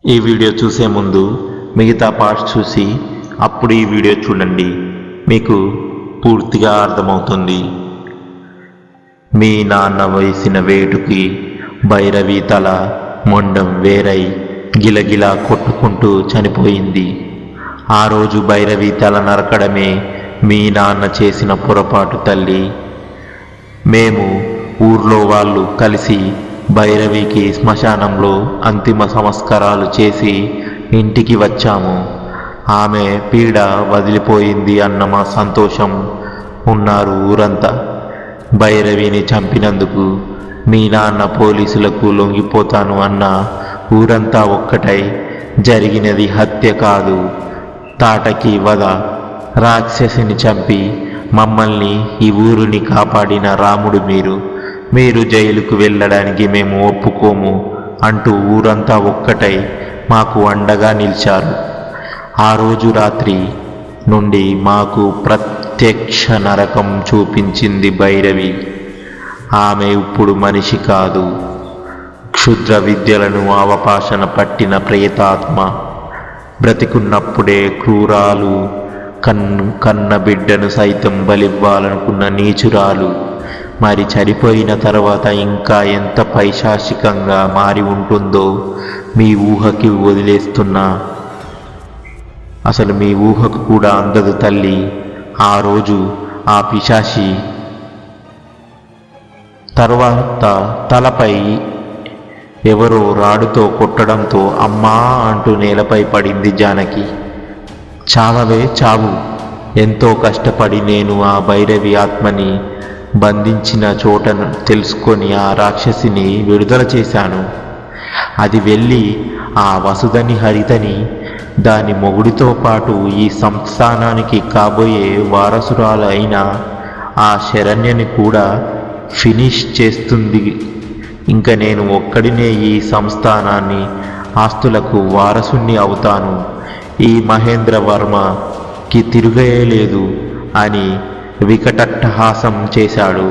ఈ వీడియో చూసే ముందు మిగతా పార్ట్స్ చూసి అప్పుడు ఈ వీడియో చూడండి, మీకు పూర్తిగా అర్థమవుతుంది. మీ నాన్న వేసిన వేటుకి భైరవి తల మొండం వేరై గిలగిలా కొట్టుకుంటూ చనిపోయింది. ఆ రోజు భైరవి తల నరకడమే మీ నాన్న చేసిన పొరపాటు తల్లి. మేము ఊర్లో వాళ్ళు కలిసి భైరవికి శ్మశానంలో అంతిమ సంస్కారాలు చేసి ఇంటికి వచ్చాము. ఆమె పీడ వదిలిపోయింది అన్న మా సంతోషం ఉన్నారు ఊరంతా. భైరవిని చంపినందుకు మీ నాన్న పోలీసులకు లొంగిపోతాను అన్న ఊరంతా ఒక్కటై జరిగినది హత్య కాదు, తాటకి వధ. రాక్షసిని చంపి మమ్మల్ని ఈ ఊరిని కాపాడిన రాముడు మీరు జైలుకు వెళ్ళడానికి మేము ఒప్పుకోము అంటూ ఊరంతా ఒక్కటై మాకు అండగా నిలిచారు. ఆ రోజు రాత్రి నుండి మాకు ప్రత్యక్ష నరకం చూపించింది భైరవి. ఆమె ఇప్పుడు మనిషి కాదు, క్షుద్ర విద్యలను అవపాసన పట్టిన ప్రేతాత్మ. బ్రతికున్నప్పుడే క్రూరాలు, కన్న బిడ్డను సైతం బలివ్వాలనుకున్న నీచురాలు. మరి చనిపోయిన తర్వాత ఇంకా ఎంత పైశాచికంగా మారి ఉంటుందో మీ ఊహకి వదిలేస్తున్నా. అసలు మీ ఊహకు కూడా అందదు తల్లి. ఆ రోజు ఆ పిశాచి తర్వాత తలపై ఎవరో రాడుతో కొట్టడంతో అమ్మా అంటూ నేలపై పడింది జానకి. చావవే చావు. ఎంతో కష్టపడి నేను ఆ భైరవి ఆత్మని బంధించిన చోటను తెలుసుకొని ఆ రాక్షసిని విడుదల చేశాను. అది వెళ్ళి ఆ వసుధని, హరితని, దాని మొగుడితో పాటు ఈ సంస్థానానికి కాబోయే వారసురాలు అయిన ఆ శరణ్యని కూడా ఫినిష్ చేస్తుంది. ఇంక నేను ఒక్కడినే ఈ సంస్థానాన్ని ఆస్తులకు వారసుని అవుతాను. ఈ మహేంద్ర వర్మకి తిరుగేలేదు అని వికటట్టహాసం చేశాడు.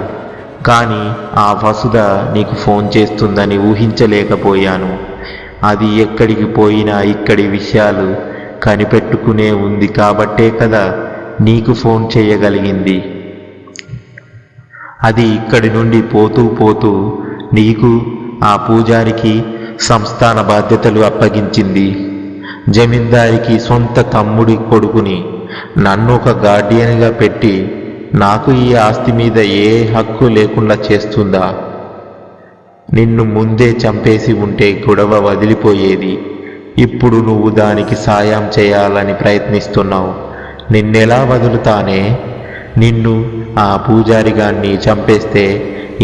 కానీ ఆ వసుధ నీకు ఫోన్ చేస్తుందని ఊహించలేకపోయాను. అది ఎక్కడికి పోయినా ఇక్కడి విషయాలు కనిపెట్టుకునే ఉంది కాబట్టే కదా నీకు ఫోన్ చేయగలిగింది. అది ఇక్కడి నుండి పోతూ పోతూ నీకు, ఆ పూజారికి సంస్థాన బాధ్యతలు అప్పగించింది. జమీందారికి సొంత తమ్ముడి కొడుకుని నన్ను ఒక గార్డియన్గా పెట్టి నాకు ఈ ఆస్తి మీద ఏ హక్కు లేకుండా చేస్తుందా? నిన్ను ముందే చంపేసి ఉంటే గొడవ వదిలిపోయేది. ఇప్పుడు నువ్వు దానికి సాయం చేయాలని ప్రయత్నిస్తున్నావు. నిన్నెలా వదులుతానే? నిన్ను, ఆ పూజారిగాన్ని చంపేస్తే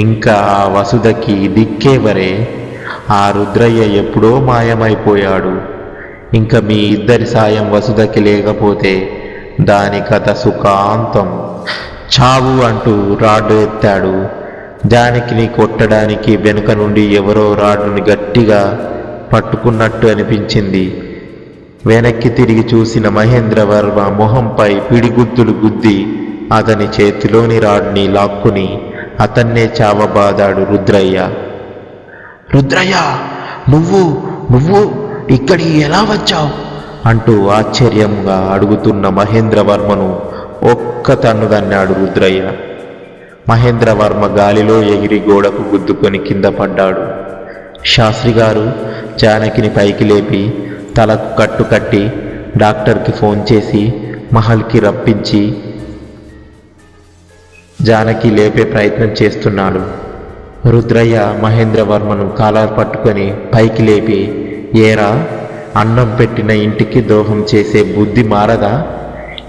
ఇంకా ఆ వసుధకి దిక్కేవరే? ఆ రుద్రయ్య ఎప్పుడో మాయమైపోయాడు. ఇంకా మీ ఇద్దరి సాయం వసుధకి లేకపోతే దాని కథ సుఖాంతం. చావు అంటూ రాడ్డు ఎత్తాడు. జానకిని కొట్టడానికి వెనుక నుండి ఎవరో రాడ్డుని గట్టిగా పట్టుకున్నట్టు అనిపించింది. వెనక్కి తిరిగి చూసిన మహేంద్రవర్మ మొహంపై పిడిగుద్దులు గుద్ది అతని చేతిలోని రాడ్ని లాక్కుని అతన్నే చావబాదాడు రుద్రయ్య. రుద్రయ్య, నువ్వు ఇక్కడికి ఎలా వచ్చావు అంటూ ఆశ్చర్యంగా అడుగుతున్న మహేంద్రవర్మను ఒక్క తన్నుదన్నాడు రుద్రయ్య. మహేంద్రవర్మ గాలిలో ఎగిరి గోడకు గుద్దుకొని కింద పడ్డాడు. శాస్త్రి గారు జానకిని పైకి లేపి తలకు కట్టు కట్టి డాక్టర్కి ఫోన్ చేసి మహల్కి రప్పించి జానకి లేపే ప్రయత్నం చేస్తున్నాడు. రుద్రయ్య మహేంద్రవర్మను కాలర్ పట్టుకొని పైకి లేపి, ఏరా, అన్నం పెట్టిన ఇంటికి ద్రోహం చేసే బుద్ధి మారదా?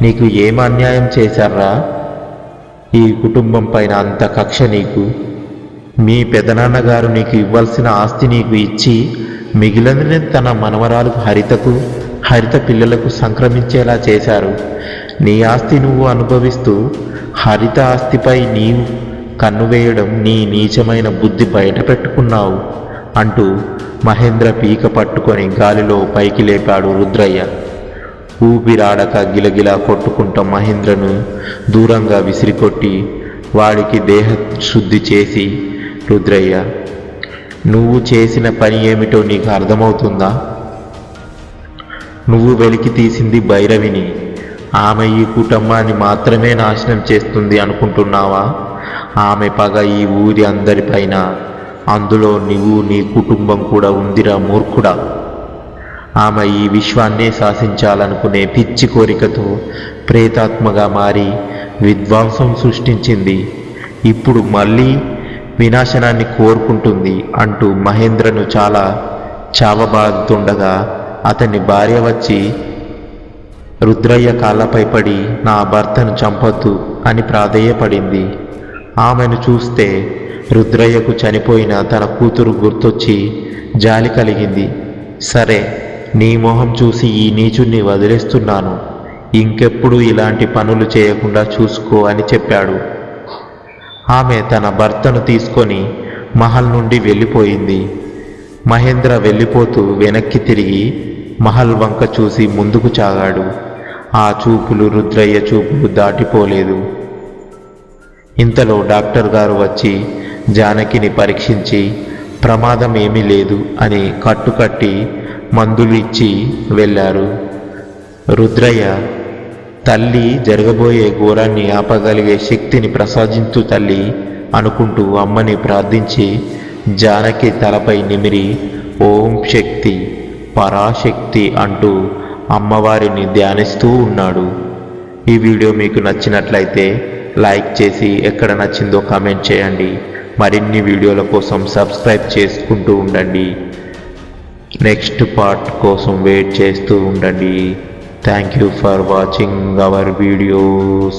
నీకు ఏం అన్యాయం చేశారా? ఈ కుటుంబం పైన అంత కక్ష నీకు? మీ పెదనాన్నగారు నీకు ఇవ్వాల్సిన ఆస్తి నీకు ఇచ్చి మిగిలిన తన మనవరాలకు హరిత పిల్లలకు సంక్రమించేలా చేశారు. నీ ఆస్తి నువ్వు అనుభవిస్తూ హరిత ఆస్తిపై నీవు కన్ను వేయడం నీ నీచమైన బుద్ధి బయట పెట్టుకున్నావు అంటూ మహేంద్ర పీక పట్టుకొని గాలిలో పైకి లేపాడు రుద్రయ్య. ఊపిరాడక గిలగిలా కొట్టుకుంటూ మహేంద్రను దూరంగా విసిరికొట్టి వాడికి దేహ శుద్ధి చేసి, రుద్రయ్య, నువ్వు చేసిన పని ఏమిటో నీకు అర్థమవుతుందా? నువ్వు వెలికి తీసింది భైరవిని. ఆమె ఈ కుటుంబాన్ని మాత్రమే నాశనం చేస్తుంది అనుకుంటున్నావా? ఆమె పగ ఈ ఊరి అందరిపైన, అందులో నువ్వు నీ కుటుంబం కూడా ఉందిరా మూర్ఖుడా. ఆమె ఈ విశ్వాన్నే శాసించాలనుకునే పిచ్చి కోరికతో ప్రేతాత్మగా మారి విధ్వంసం సృష్టించింది. ఇప్పుడు మళ్ళీ వినాశనాన్ని కోరుకుంటుంది అంటూ మహేంద్రను చాలా చావబాదుతుండగా అతని భార్య వచ్చి రుద్రయ్య కాళ్ళపై పడి నా భర్తను చంపొద్దు అని ప్రాధేయపడింది. ఆమెను చూస్తే రుద్రయ్యకు చనిపోయిన తన కూతురు గుర్తొచ్చి జాలి కలిగింది. సరే, నీ మొహం చూసి ఈ నీచుణ్ణి వదిలేస్తున్నాను, ఇంకెప్పుడు ఇలాంటి పనులు చేయకుండా చూసుకో అని చెప్పాడు. ఆమె తన భర్తను తీసుకొని మహల్ నుండి వెళ్ళిపోయింది. మహేంద్ర వెళ్ళిపోతూ వెనక్కి తిరిగి మహల్ వంక చూసి ముందుకు సాగాడు. ఆ చూపులు రుద్రయ్య చూపులు దాటిపోలేదు. ఇంతలో డాక్టర్ గారు వచ్చి జానకిని పరీక్షించి ప్రమాదం ఏమీ లేదు అని కట్టుకట్టి మందులు ఇచ్చి వెళ్ళారు. రుద్రయ్య, తల్లి జరగబోయే ఘోరాన్ని ఆపగలిగే శక్తిని ప్రసాదించు తల్లి అనుకుంటూ అమ్మని ప్రార్థించి జానకి తలపై నిమిరి ఓం శక్తి పరాశక్తి అంటూ అమ్మవారిని ధ్యానిస్తూ ఉన్నాడు. ఈ వీడియో మీకు నచ్చినట్లయితే లైక్ చేసి ఎక్కడ నచ్చిందో కామెంట్ చేయండి. మరిన్ని వీడియోల కోసం సబ్స్క్రైబ్ చేసుకుంటూ ఉండండి. నెక్స్ట్ పార్ట్ కోసం వెయిట్ చేస్తూ ఉండండి. Thank you for watching our videos.